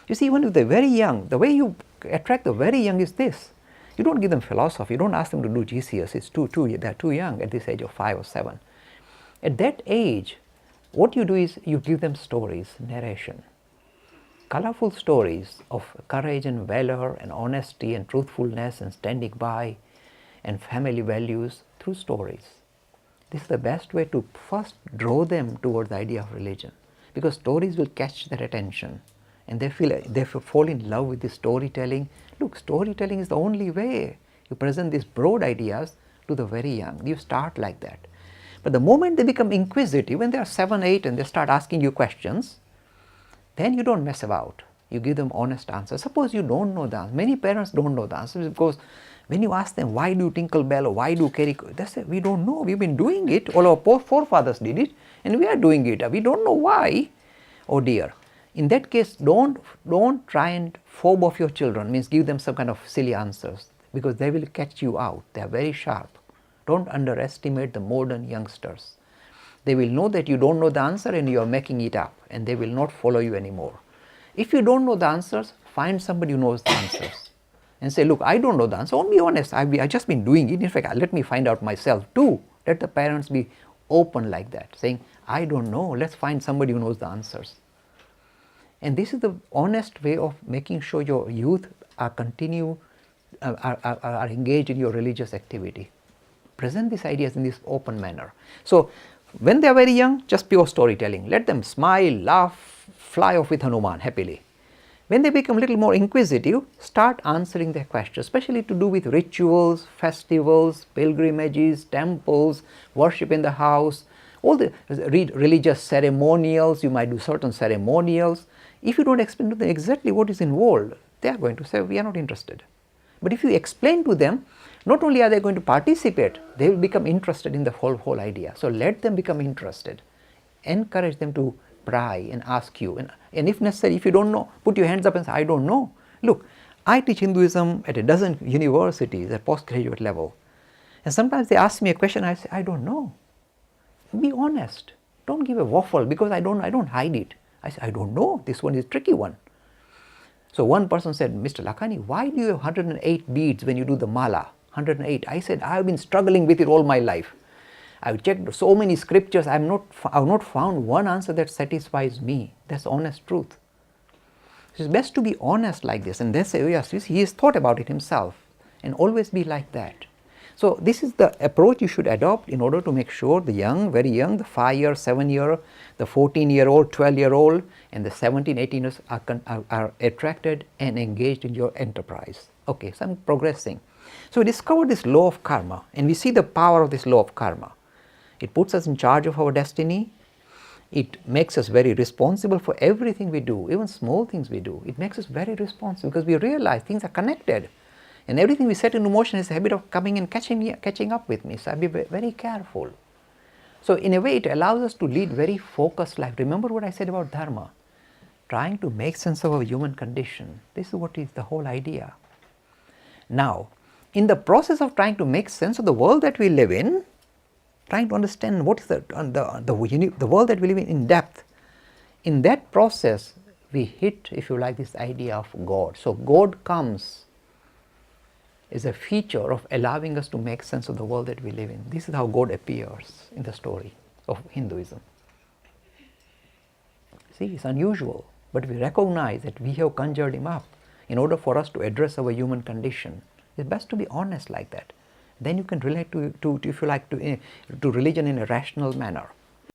You see, even if they're very young, the way you attract the very young is this. You don't give them philosophy, you don't ask them to do GCS, they're too young at this age of 5 or 7. At that age, what you do is you give them stories, narration. Colorful stories of courage and valor and honesty and truthfulness and standing by and family values through stories. This is the best way to first draw them towards the idea of religion, because stories will catch their attention and they fall in love with the storytelling. Look, storytelling is the only way you present these broad ideas to the very young. You start like that. But the moment they become inquisitive, when they are 7, 8 and they start asking you questions, then you don't mess about. You give them honest answers. Suppose you don't know the answer. Many parents don't know the answers because when you ask them, why do you tinkle bell or why do you carry, they say, we don't know, we've been doing it, all our forefathers did it and we are doing it, we don't know why. Oh dear. In that case, don't try and fob off your children, means give them some kind of silly answers, because they will catch you out. They are very sharp. Don't underestimate the modern youngsters. They will know that you don't know the answer and you are making it up, and they will not follow you anymore. If you don't know the answers, find somebody who knows the answers and say, look, I don't know the answer. Don't be honest. I've just been doing it. In fact, let me find out myself too. Let the parents be open like that, saying, I don't know. Let's find somebody who knows the answers. And this is the honest way of making sure your youth are engaged in your religious activity. Present these ideas in this open manner. So when they are very young, just pure storytelling. Let them smile, laugh, fly off with Hanuman happily. When they become a little more inquisitive, start answering their questions, especially to do with rituals, festivals, pilgrimages, temples, worship in the house, all the religious ceremonials. You might do certain ceremonials. If you don't explain to them exactly what is involved, they are going to say, we are not interested. But if you explain to them, not only are they going to participate, they will become interested in the whole idea. So let them become interested. Encourage them to pry and ask you. And if necessary, if you don't know, put your hands up and say, I don't know. Look, I teach Hinduism at a dozen universities at postgraduate level. And sometimes they ask me a question, I say, I don't know. Be honest. Don't give a waffle because I don't hide it. I say, I don't know. This one is a tricky one. So one person said, Mr. Lakhani, why do you have 108 beads when you do the mala? 108. I said, I have been struggling with it all my life. I've checked so many scriptures, I've not found one answer that satisfies me. That's honest truth. It's best to be honest like this, and they say, oh yes, he has thought about it himself, and always be like that. So this is the approach you should adopt in order to make sure the young, very young, the 5-year, 7-year, the 14-year-old, 12-year-old, and the 17, 18 years are attracted and engaged in your enterprise. Okay, so I'm progressing. So we discovered this law of karma, and we see the power of this law of karma. It puts us in charge of our destiny. It makes us very responsible for everything we do, even small things we do. It makes us very responsible because we realize things are connected. And everything we set into motion has a habit of coming and catching up with me. So I'll be very careful. So in a way, it allows us to lead very focused life. Remember what I said about dharma. Trying to make sense of our human condition. This is what is the whole idea. Now, in the process of trying to make sense of the world that we live in, trying to understand what is the world that we live in depth, in that process we hit, if you like, this idea of God. So God comes as a feature of allowing us to make sense of the world that we live in. This is how God appears in the story of Hinduism. See, it's unusual, but we recognize that we have conjured him up in order for us to address our human condition. It's best to be honest like that. Then you can relate to if you like, to religion in a rational manner.